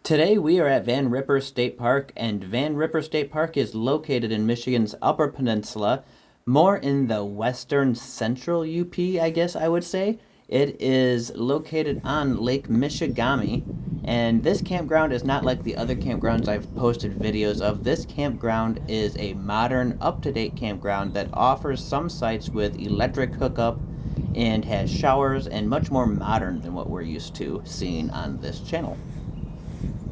Today we are at Van Ripper State Park, and Van Ripper State Park is located in Michigan's Upper Peninsula, more in the western central UP, I guess I would say. It is located on Lake Michigamme, and this campground is not like the other campgrounds I've posted videos of. This campground is a modern, up-to-date campground that offers some sites with electric hookup and has showers and much more modern than what we're used to seeing on this channel.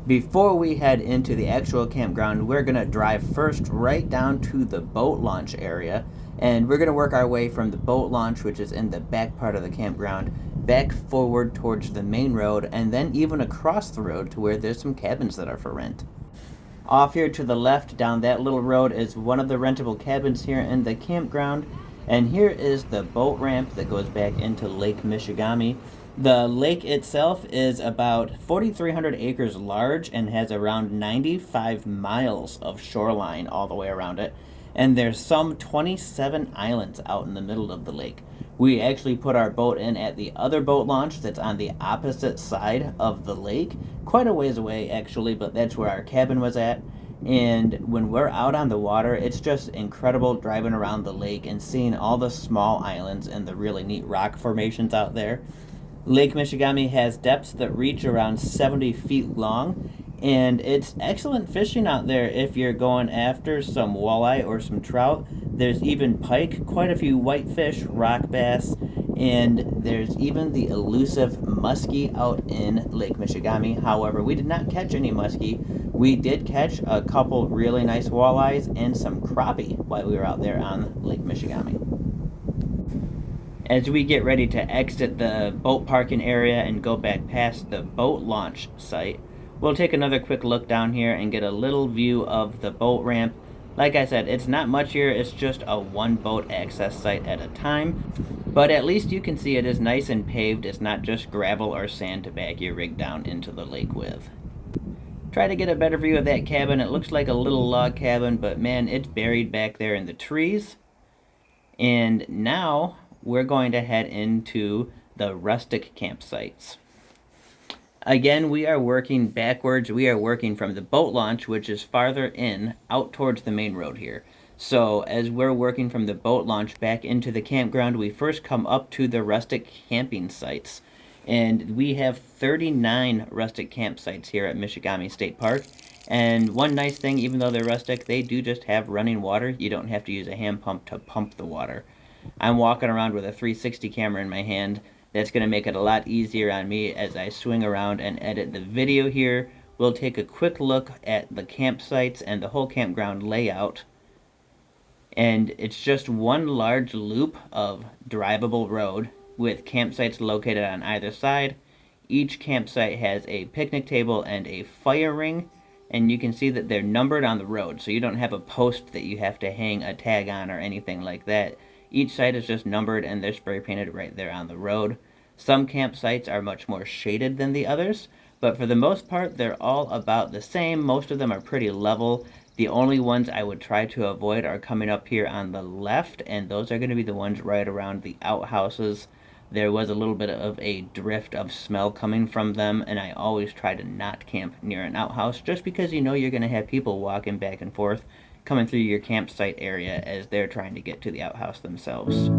Before we head into the actual campground, we're going to drive first right down to the boat launch area, and we're going to work our way from the boat launch, which is in the back part of the campground, back forward towards the main road, and then even across the road to where there's some cabins that are for rent. Off here to the left, down that little road, is one of the rentable cabins here in the campground, and here is the boat ramp that goes back into Lake Michigamme. The lake itself is about 4,300 acres large and has around 95 miles of shoreline all the way around it. And there's some 27 islands out in the middle of the lake. We actually put our boat in at the other boat launch that's on the opposite side of the lake. Quite a ways away actually, but that's where our cabin was at. And when we're out on the water, it's just incredible driving around the lake and seeing all the small islands and the really neat rock formations out there. Lake Michigamme has depths that reach around 70 feet long, and it's excellent fishing out there if you're going after some walleye or some trout. There's even pike, quite a few whitefish, rock bass, and there's even the elusive muskie out in Lake Michigamme. However, we did not catch any muskie. We did catch a couple really nice walleyes and some crappie while we were out there on Lake Michigamme. As we get ready to exit the boat parking area and go back past the boat launch site, we'll take another quick look down here and get a little view of the boat ramp. Like I said, it's not much here, it's just a one boat access site at a time, but at least you can see it is nice and paved. It's not just gravel or sand to back your rig down into the lake with. Try to get a better view of that cabin. It looks like a little log cabin, but man, it's buried back there in the trees. And now we're going to head into the rustic campsites. Again, we are working backwards. We are working from the boat launch, which is farther in, out towards the main road here. So as we're working from the boat launch back into the campground, we first come up to the rustic camping sites. And we have 39 rustic campsites here at Michigamme State Park. And one nice thing, even though they're rustic, they do just have running water. You don't have to use a hand pump to pump the water. I'm walking around with a 360 camera in my hand. That's going to make it a lot easier on me as I swing around and edit the video here. We'll take a quick look at the campsites and the whole campground layout. And it's just one large loop of drivable road with campsites located on either side. Each campsite has a picnic table and a fire ring, and you can see that they're numbered on the road, so you don't have a post that you have to hang a tag on or anything like that. Each site is just numbered and they're spray painted right there on the road. Some campsites are much more shaded than the others, but for the most part they're all about the same. Most of them are pretty level. The only ones I would try to avoid are coming up here on the left, and those are going to be the ones right around the outhouses. There was a little bit of a drift of smell coming from them, and I always try to not camp near an outhouse just because you know you're going to have people walking back and forth coming through your campsite area as they're trying to get to the outhouse themselves.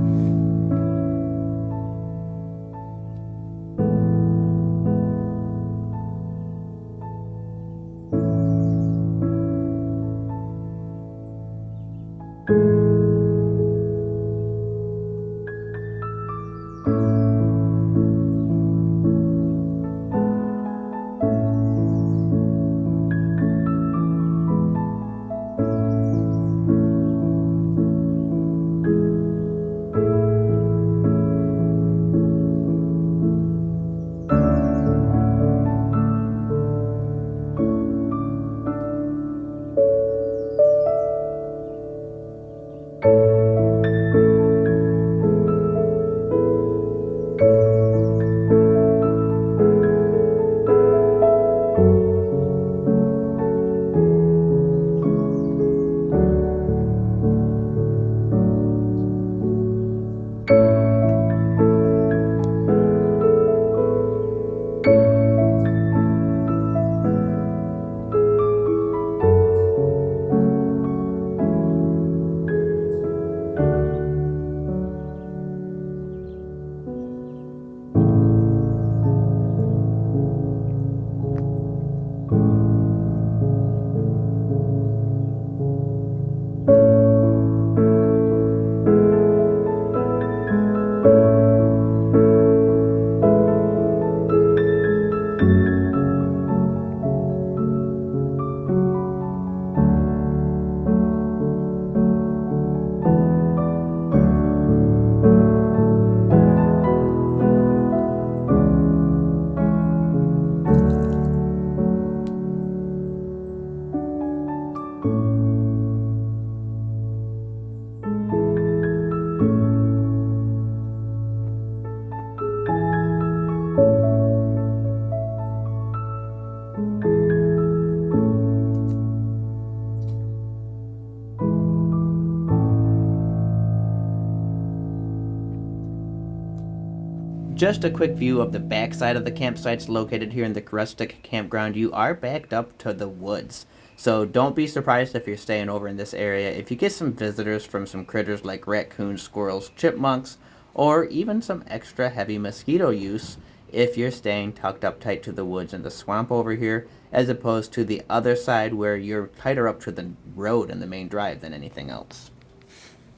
Just a quick view of the backside of the campsites located here in the rustic campground. You are backed up to the woods. So don't be surprised if you're staying over in this area if you get some visitors from some critters like raccoons, squirrels, chipmunks, or even some extra heavy mosquito use if you're staying tucked up tight to the woods and the swamp over here, as opposed to the other side where you're tighter up to the road and the main drive than anything else.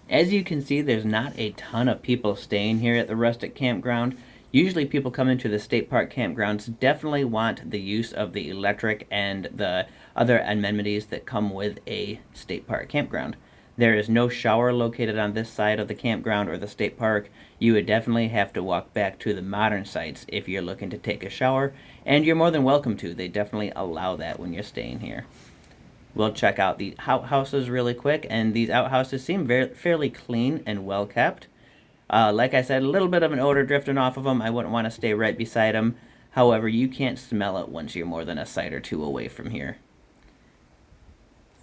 As you can see, there's not a ton of people staying here at the rustic campground. Usually people come into the state park campgrounds definitely want the use of the electric and the other amenities that come with a state park campground. There is no shower located on this side of the campground or the state park. You would definitely have to walk back to the modern sites if you're looking to take a shower, and you're more than welcome to. They definitely allow that when you're staying here. We'll check out the outhouses really quick, and these outhouses seem fairly clean and well kept. Like I said, a little bit of an odor drifting off of them. I wouldn't want to stay right beside them. However, you can't smell it once you're more than a site or two away from here.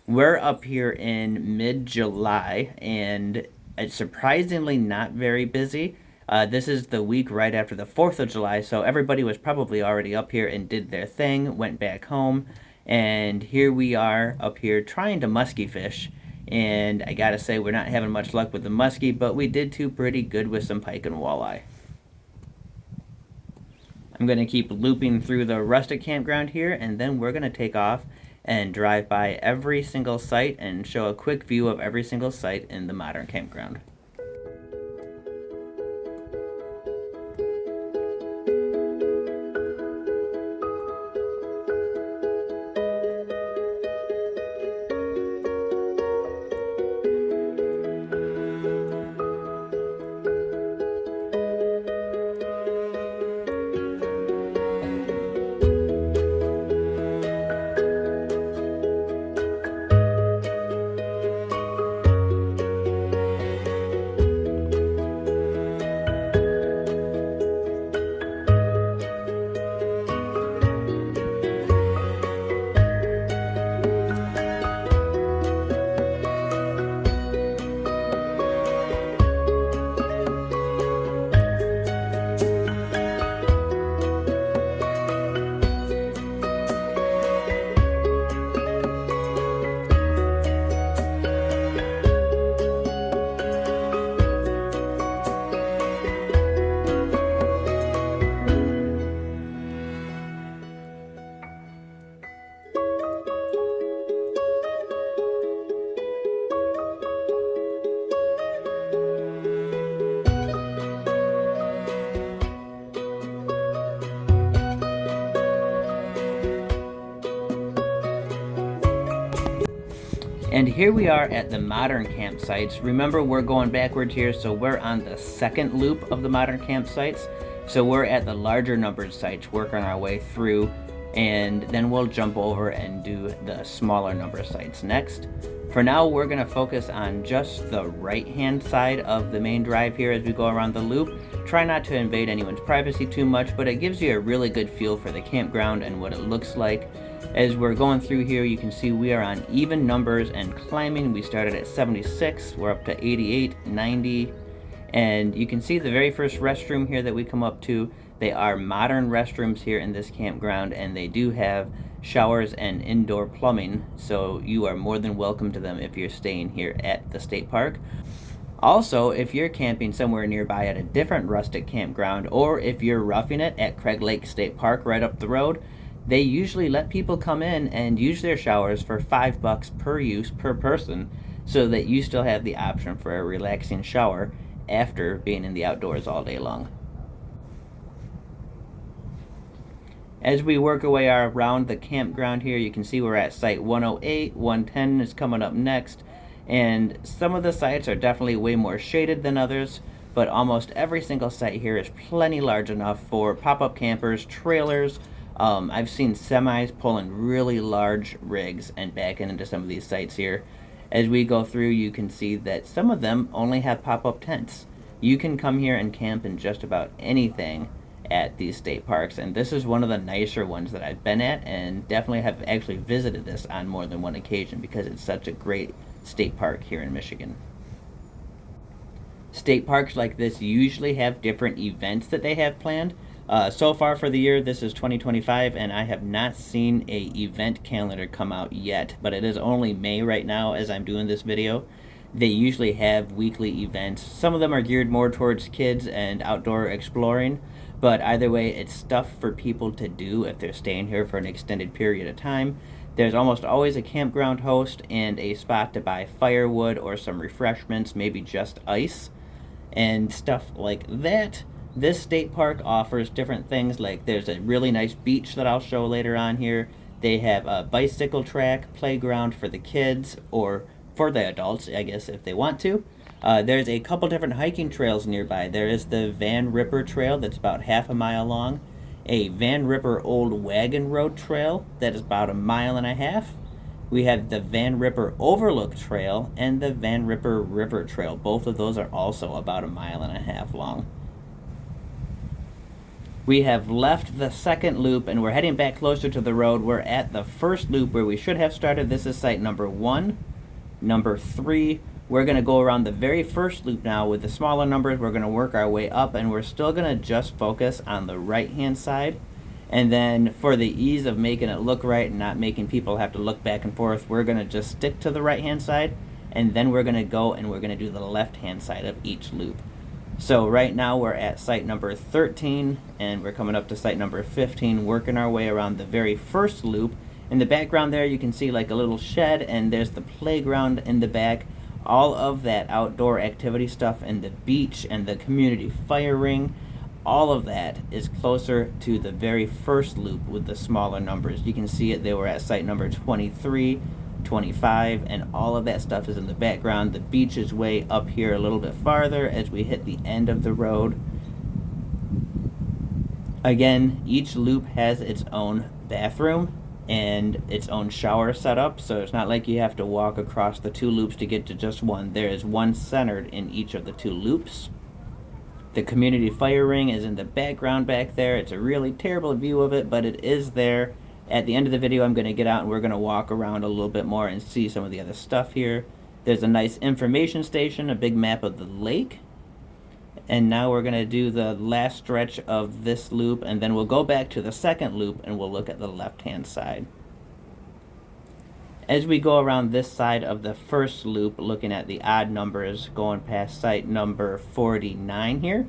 We're up here in mid-July, and it's surprisingly not very busy. This is the week right after the 4th of July, so everybody was probably already up here and did their thing, went back home, and here we are up here trying to muskie fish. And I gotta say, we're not having much luck with the muskie, but we did do pretty good with some pike and walleye. I'm gonna keep looping through the rustic campground here, and then we're gonna take off and drive by every single site and show a quick view of every single site in the modern campground. And here we are at the modern campsites. Remember, we're going backwards here, so we're on the second loop of the modern campsites. So we're at the larger numbered sites, working our way through, and then we'll jump over and do the smaller number of sites next. For now, we're going to focus on just the right-hand side of the main drive here as we go around the loop. Try not to invade anyone's privacy too much, but it gives you a really good feel for the campground and what it looks like. As we're going through here, you can see we are on even numbers and climbing. We started at 76, we're up to 88, 90, and you can see the very first restroom here that we come up to. They are modern restrooms here in this campground, and they do have showers and indoor plumbing, so you are more than welcome to them if you're staying here at the state park. Also, if you're camping somewhere nearby at a different rustic campground, or if you're roughing it at Craig Lake State Park right up the road, they usually let people come in and use their showers for $5 per use per person, so that you still have the option for a relaxing shower after being in the outdoors all day long. As we work our way around the campground here, you can see we're at site 108, 110 is coming up next, and some of the sites are definitely way more shaded than others, but almost every single site here is plenty large enough for pop-up campers, trailers. I've seen semis pulling really large rigs and backing into some of these sites here. As we go through, you can see that some of them only have pop-up tents. You can come here and camp in just about anything at these state parks, and this is one of the nicer ones that I've been at, and definitely have actually visited this on more than one occasion because it's such a great state park here in Michigan. State parks like this usually have different events that they have planned. So far for the year, this is 2025, and I have not seen a event calendar come out yet, but it is only May right now as I'm doing this video. They usually have weekly events. Some of them are geared more towards kids and outdoor exploring, but either way, it's stuff for people to do if they're staying here for an extended period of time. There's almost always a campground host and a spot to buy firewood or some refreshments, maybe just ice and stuff like that. This state park offers different things, like there's a really nice beach that I'll show later on here. They have a bicycle track, playground for the kids, or for the adults, I guess, if they want to. There's a couple different hiking trails nearby. There is the Van Ripper Trail that's about half a mile long, a Van Ripper Old Wagon Road Trail that is about a mile and a half. We have the Van Ripper Overlook Trail and the Van Ripper River Trail. Both of those are also about a mile and a half long. We have left the second loop and we're heading back closer to the road. We're at the first loop where we should have started. This is site number 1. Number 3, we're going to go around the very first loop now with the smaller numbers. We're going to work our way up, and we're still going to just focus on the right-hand side. And then for the ease of making it look right and not making people have to look back and forth, we're going to just stick to the right-hand side, and then we're going to go and we're going to do the left-hand side of each loop. So right now we're at site number 13, and we're coming up to site number 15, working our way around the very first loop. In the background there, you can see like a little shed, and there's the playground in the back. All of that outdoor activity stuff and the beach and the community fire ring, all of that is closer to the very first loop with the smaller numbers. You can see it, they were at site number 23, 25, and all of that stuff is in the background. The beach is way up here a little bit farther as we hit the end of the road. Again, each loop has its own bathroom and its own shower setup, so it's not like you have to walk across the 2 loops to get to just one. There is one centered in each of the 2 loops. The community fire ring is in the background back there. It's a really terrible view of it, but it is there. At the end of the video, I'm going to get out and we're going to walk around a little bit more and see some of the other stuff here. There's a nice information station, a big map of the lake. And now we're going to do the last stretch of this loop, and then we'll go back to the second loop and we'll look at the left-hand side. As we go around this side of the first loop, looking at the odd numbers, going past site number 49 here,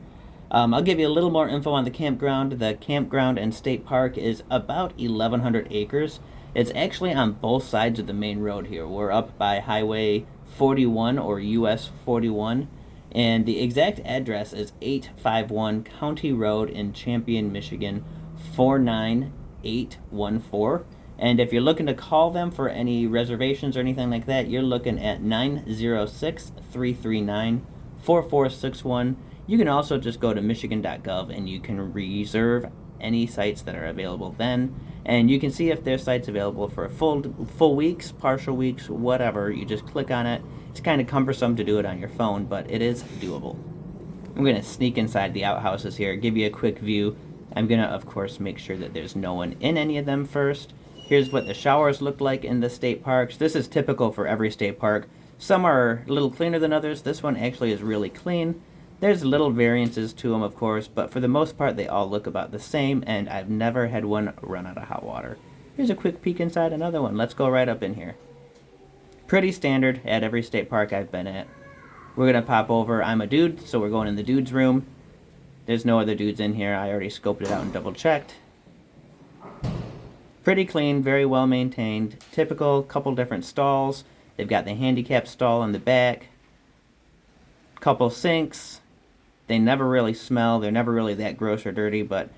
I'll give you a little more info on the campground. The campground and state park is about 1,100 acres. It's actually on both sides of the main road here. We're up by Highway 41 or US 41. And the exact address is 851 County Road in Champion, Michigan, 49814. And if you're looking to call them for any reservations or anything like that, you're looking at 906-339-4461. You can also just go to michigan.gov and you can reserve any sites that are available then. And you can see if there's sites available for full weeks, partial weeks, whatever. You just click on it. It's kind of cumbersome to do it on your phone, but it is doable. I'm going to sneak inside the outhouses here, give you a quick view. I'm going to, of course, make sure that there's no one in any of them first. Here's what the showers look like in the state parks. This is typical for every state park. Some are a little cleaner than others. This one actually is really clean. There's little variances to them, of course, but for the most part, they all look about the same, and I've never had one run out of hot water. Here's a quick peek inside another one. Let's go right up in here. Pretty standard at every state park I've been at. We're going to pop over. I'm a dude, so we're going in the dude's room. There's no other dudes in here. I already scoped it out and double-checked. Pretty clean, very well maintained. Typical, couple different stalls. They've got the handicap stall in the back. Couple sinks. They never really smell. They're never really that gross or dirty, but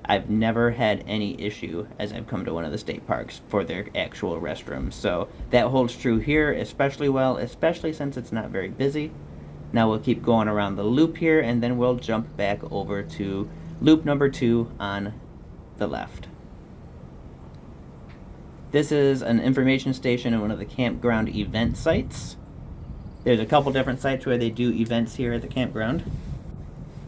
I've never had any issue as I've come to one of the state parks for their actual restrooms. So that holds true here especially well, especially since it's not very busy. Now we'll keep going around the loop here, and then we'll jump back over to loop number 2 on the left. This is an information station in one of the campground event sites. There's a couple different sites where they do events here at the campground.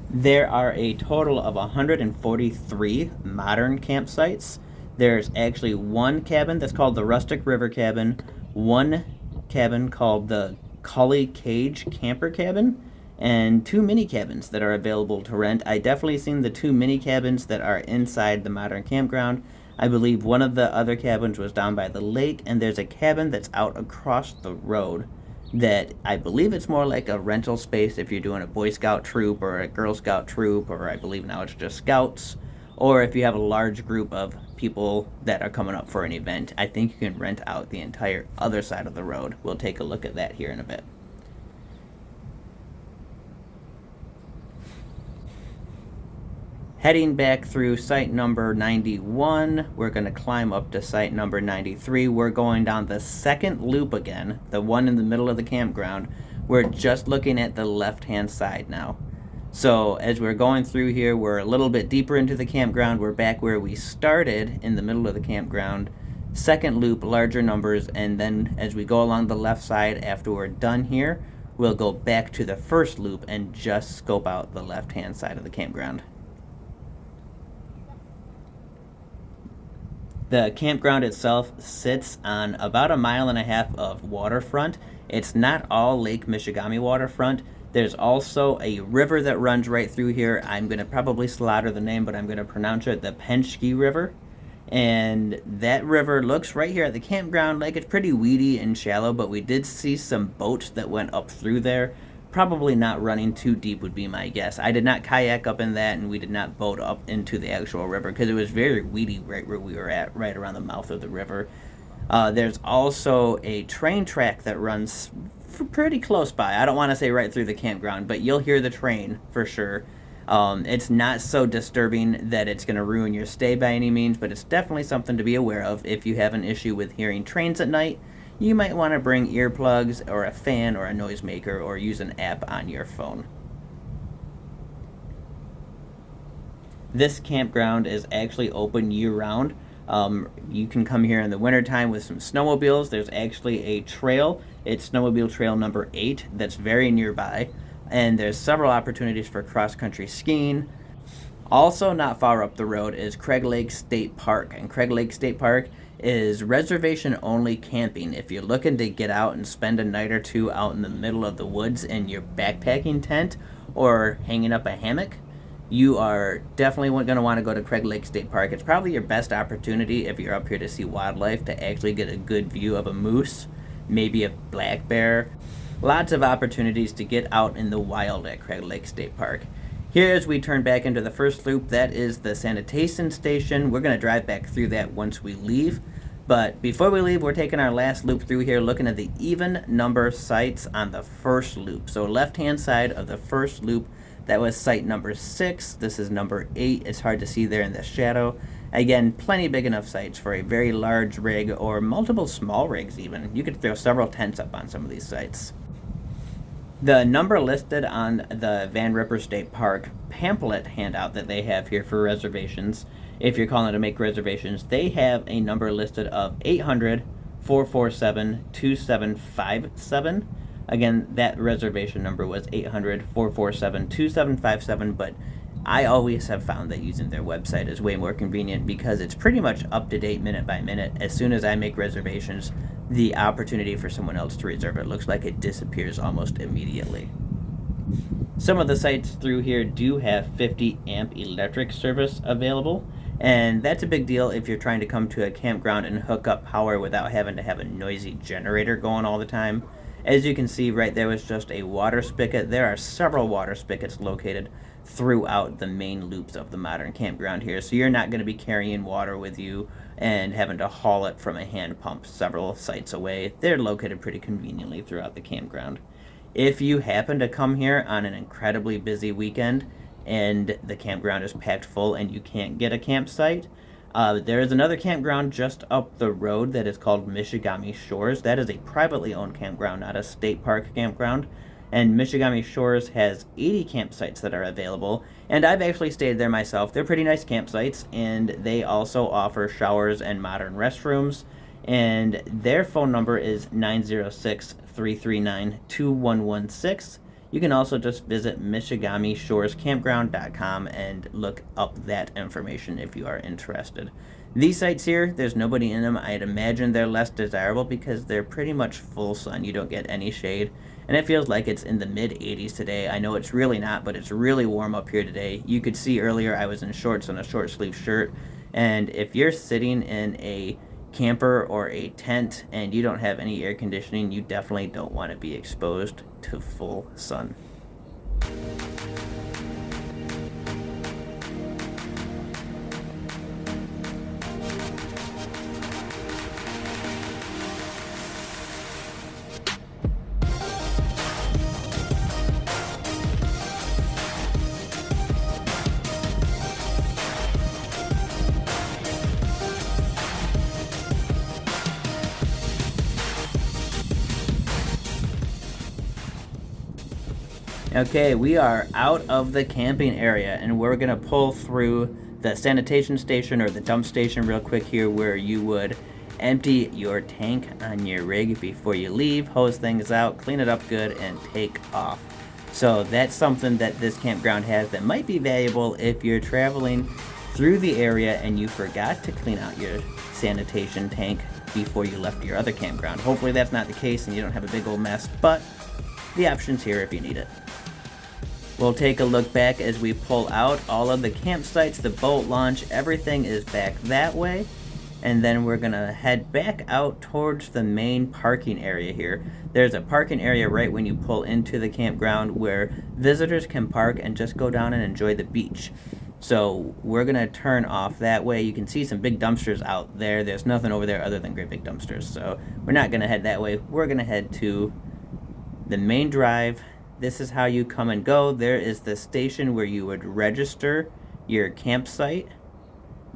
There are a total of 143 modern campsites. There's actually one cabin that's called the Rustic River Cabin, one cabin called the Cully Cage Camper Cabin, and 2 mini cabins that are available to rent. I definitely seen the 2 mini cabins that are inside the modern campground. I believe one of the other cabins was down by the lake, and there's a cabin that's out across the road that I believe it's more like a rental space if you're doing a Boy Scout troop or a Girl Scout troop, or I believe now it's just Scouts, or if you have a large group of people that are coming up for an event. I think you can rent out the entire other side of the road. We'll take a look at that here in a bit. Heading back through site number 91, we're going to climb up to site number 93. We're going down the second loop again, the one in the middle of the campground. We're just looking at the left-hand side now. So as we're going through here, we're a little bit deeper into the campground. We're back where we started in the middle of the campground. Second loop, larger numbers, and then as we go along the left side after we're done here, we'll go back to the first loop and just scope out the left-hand side of the campground. The campground itself sits on about 1.5 miles of waterfront. It's not all Lake Michigamme waterfront. There's also a river that runs right through here. I'm going to probably slaughter the name, but I'm going to pronounce it the Pininsula River. And that river looks right here at the campground like it's pretty weedy and shallow, but we did see some boats that went up through there. Probably not running too deep would be my guess. I did not kayak up in that, and we did not boat up into the actual river because it was very weedy right where we were at, right around the mouth of the river. There's also a train track that runs pretty close by. I don't want to say right through the campground, but you'll hear the train for sure. It's not so disturbing that it's going to ruin your stay by any means, but it's definitely something to be aware of if you have an issue with hearing trains at night. You might want to bring earplugs or a fan or a noisemaker or use an app on your phone. This campground is actually open year-round. You can come here in the wintertime with some snowmobiles. There's actually a trail. It's snowmobile trail number 8 that's very nearby. And there's several opportunities for cross-country skiing. Also not far up the road is Craig Lake State Park. And Craig Lake State Park is reservation-only camping. If you're looking to get out and spend a night or two out in the middle of the woods in your backpacking tent or hanging up a hammock, you are definitely going to want to go to Craig Lake State Park. It's probably your best opportunity if you're up here to see wildlife to actually get a good view of a moose, maybe a black bear. Lots of opportunities to get out in the wild at Craig Lake State Park. Here, as we turn back into the first loop, that is the sanitation station. We're going to drive back through that once we leave. But before we leave, we're taking our last loop through here, looking at the even number sites on the first loop. So left-hand side of the first loop, that was site number 6. This is number 8. It's hard to see there in the shadow. Again, plenty big enough sites for a very large rig or multiple small rigs even. You could throw several tents up on some of these sites. The number listed on the Van Ripper State Park pamphlet handout that they have here for reservations, if you're calling to make reservations, they have a number listed of 800-447-2757. Again, that reservation number was 800-447-2757, but I always have found that using their website is way more convenient because it's pretty much up to date minute by minute. As soon as I make reservations, the opportunity for someone else to reserve it looks like it disappears almost immediately. Some of the sites through here do have 50 amp electric service available, and that's a big deal if you're trying to come to a campground and hook up power without having to have a noisy generator going all the time. As you can see right there was just a water spigot. There are several water spigots located throughout the main loops of the modern campground here, so you're not going to be carrying water with you and having to haul it from a hand pump several sites away. They're located pretty conveniently throughout the campground. If you happen to come here on an incredibly busy weekend and the campground is packed full and you can't get a campsite, there is another campground just up the road that is called Michigamme Shores. That is a privately owned campground, not a state park campground. And Michigamme Shores has 80 campsites that are available, and I've actually stayed there myself. They're pretty nice campsites, and they also offer showers and modern restrooms, and their phone number is 906-339-2116. You can also just visit MichigammeShoresCampground.com and look up that information if you are interested. These sites here, there's nobody in them. I'd imagine they're less desirable because they're pretty much full sun. You don't get any shade. And it feels like it's in the mid 80s today. I know it's really not, but it's really warm up here today. You could see earlier I was in shorts and a short sleeve shirt. And if you're sitting in a camper or a tent and you don't have any air conditioning, you definitely don't want to be exposed to full sun. Okay, we are out of the camping area and we're going to pull through the sanitation station or the dump station real quick here, where you would empty your tank on your rig before you leave, hose things out, clean it up good, and take off. So that's something that this campground has that might be valuable if you're traveling through the area and you forgot to clean out your sanitation tank before you left your other campground. Hopefully that's not the case and you don't have a big old mess, but the option's here if you need it. We'll take a look back as we pull out. All of the campsites, the boat launch, everything is back that way. And then we're going to head back out towards the main parking area here. There's a parking area right when you pull into the campground where visitors can park and just go down and enjoy the beach. So we're going to turn off that way. You can see some big dumpsters out there. There's nothing over there other than great big dumpsters. So we're not going to head that way. We're going to head to the main drive. This is how you come and go. There is the station where you would register your campsite.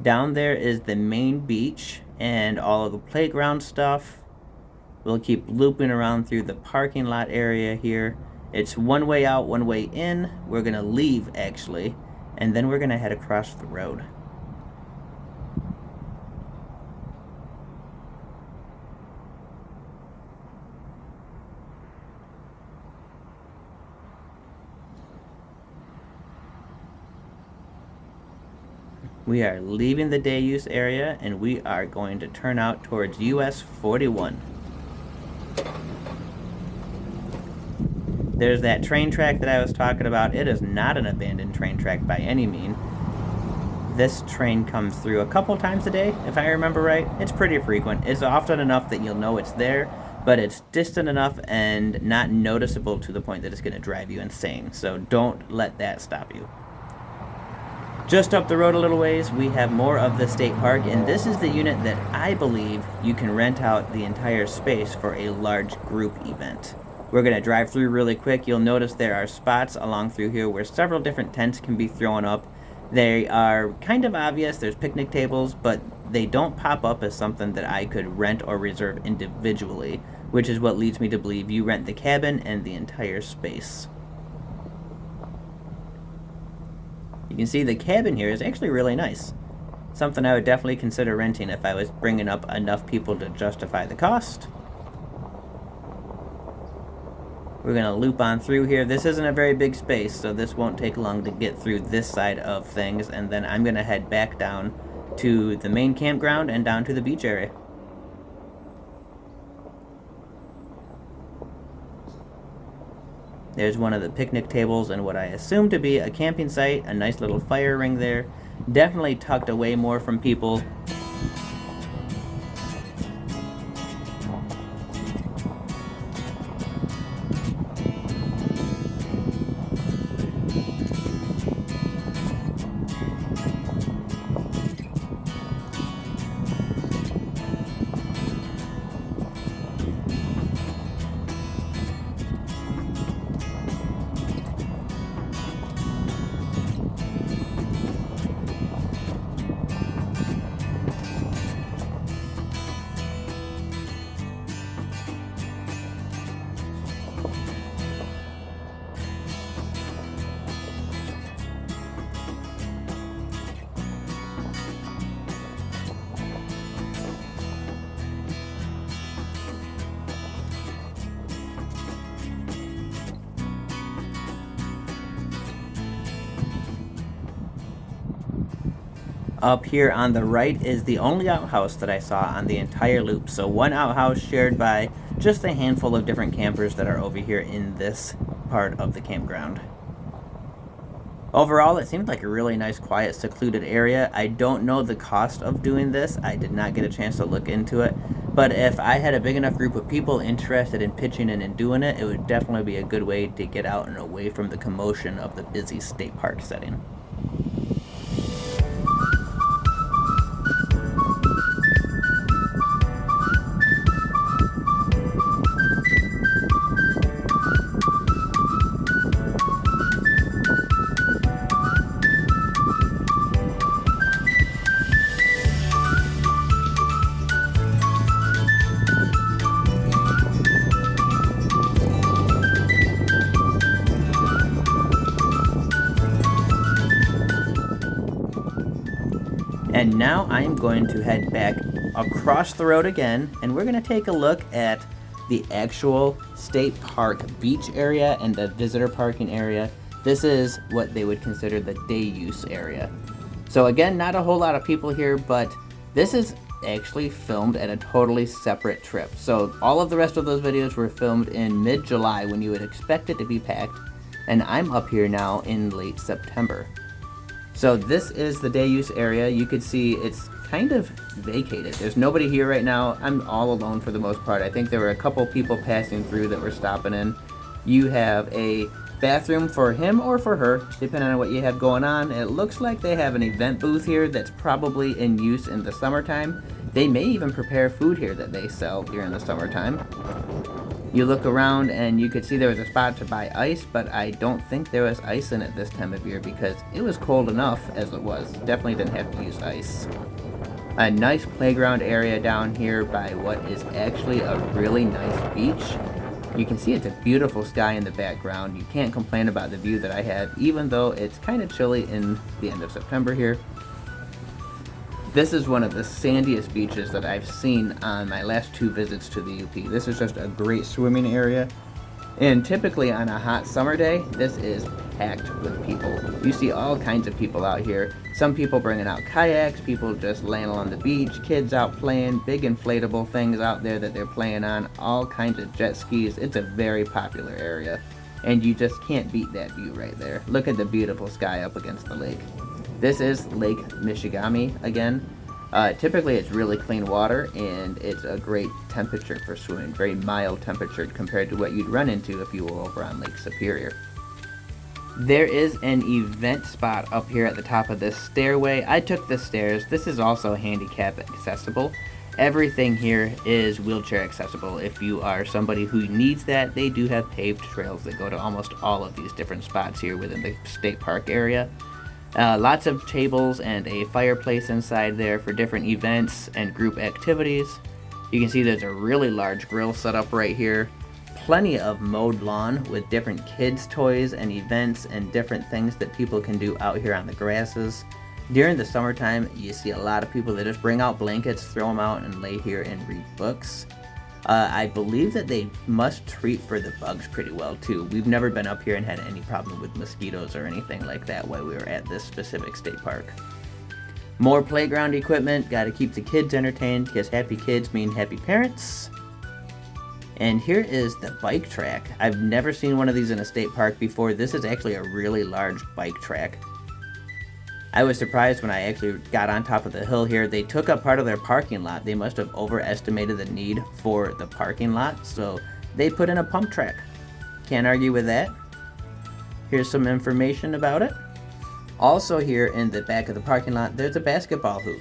Down there is the main beach and all of the playground stuff. We'll keep looping around through the parking lot area here. It's one way out, one way in. We're going to leave, actually, and then we're going to head across the road. We are leaving the day use area and we are going to turn out towards US 41. There's that train track that I was talking about. It is not an abandoned train track by any means. This train comes through a couple times a day, if I remember right. It's pretty frequent. It's often enough that you'll know it's there, but it's distant enough and not noticeable to the point that it's going to drive you insane. So don't let that stop you. Just up the road a little ways, we have more of the state park, and this is the unit that I believe you can rent out the entire space for a large group event. We're going to drive through really quick. You'll notice there are spots along through here where several different tents can be thrown up. They are kind of obvious. There's picnic tables, but they don't pop up as something that I could rent or reserve individually, which is what leads me to believe you rent the cabin and the entire space. You can see the cabin here is actually really nice. Something I would definitely consider renting if I was bringing up enough people to justify the cost. We're going to loop on through here. This isn't a very big space, so this won't take long to get through this side of things, and then I'm going to head back down to the main campground and down to the beach area. There's one of the picnic tables and what I assume to be a camping site, a nice little fire ring there. Definitely tucked away more from people. Up here on the right is the only outhouse that I saw on the entire loop. So one outhouse shared by just a handful of different campers that are over here in this part of the campground. Overall, it seemed like a really nice, quiet, secluded area. I don't know the cost of doing this. I did not get a chance to look into it. But if I had a big enough group of people interested in pitching in and doing it, it would definitely be a good way to get out and away from the commotion of the busy state park setting. And now I'm going to head back across the road again, and we're going to take a look at the actual state park beach area and the visitor parking area. This is what they would consider the day use area. So again, not a whole lot of people here, but this is actually filmed at a totally separate trip. So all of the rest of those videos were filmed in mid-July when you would expect it to be packed, and I'm up here now in late September. So this is the day use area. You could see it's kind of vacated. There's nobody here right now. I'm all alone for the most part. I think there were a couple people passing through that were stopping in. You have a bathroom for him or for her, depending on what you have going on. It looks like they have an event booth here that's probably in use in the summertime. They may even prepare food here that they sell during the summertime. You look around and you could see there was a spot to buy ice, but I don't think there was ice in it this time of year because it was cold enough as it was. Definitely didn't have to use ice. A nice playground area down here by what is actually a really nice beach. You can see it's a beautiful sky in the background. You can't complain about the view that I have, even though it's kind of chilly in the end of September here. This is one of the sandiest beaches that I've seen on my last 2 visits to the UP. This is just a great swimming area. And typically on a hot summer day, this is packed with people. You see all kinds of people out here. Some people bringing out kayaks, people just laying along the beach, kids out playing, big inflatable things out there that they're playing on, all kinds of jet skis. It's a very popular area. And you just can't beat that view right there. Look at the beautiful sky up against the lake. This is Lake Michigamme again. Typically it's really clean water and it's a great temperature for swimming, very mild temperature compared to what you'd run into if you were over on Lake Superior. There is an event spot up here at the top of this stairway. I took the stairs. This is also handicap accessible. Everything here is wheelchair accessible. If you are somebody who needs that, they do have paved trails that go to almost all of these different spots here within the state park area. Lots of tables and a fireplace inside there for different events and group activities. You can see there's a really large grill set up right here. Plenty of mowed lawn with different kids' toys and events and different things that people can do out here on the grasses. During the summertime, you see a lot of people that just bring out blankets, throw them out, and lay here and read books. I believe that they must treat for the bugs pretty well too. We've never been up here and had any problem with mosquitoes or anything like that while we were at this specific state park. More playground equipment, gotta keep the kids entertained because happy kids mean happy parents. And here is the bike track. I've never seen one of these in a state park before. This is actually a really large bike track. I was surprised when I actually got on top of the hill here. They took up part of their parking lot. They must have overestimated the need for the parking lot, so they put in a pump track. Can't argue with that. Here's some information about it. Also here in the back of the parking lot, there's a basketball hoop.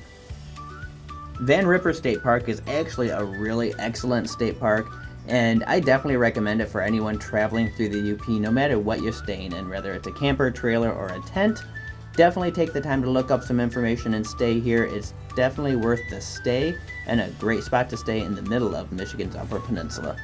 Van Ripper State Park is actually a really excellent state park, and I definitely recommend it for anyone traveling through the UP, no matter what you're staying in, whether it's a camper, trailer, or a tent. Definitely take the time to look up some information and stay here. It's definitely worth the stay and a great spot to stay in the middle of Michigan's Upper Peninsula.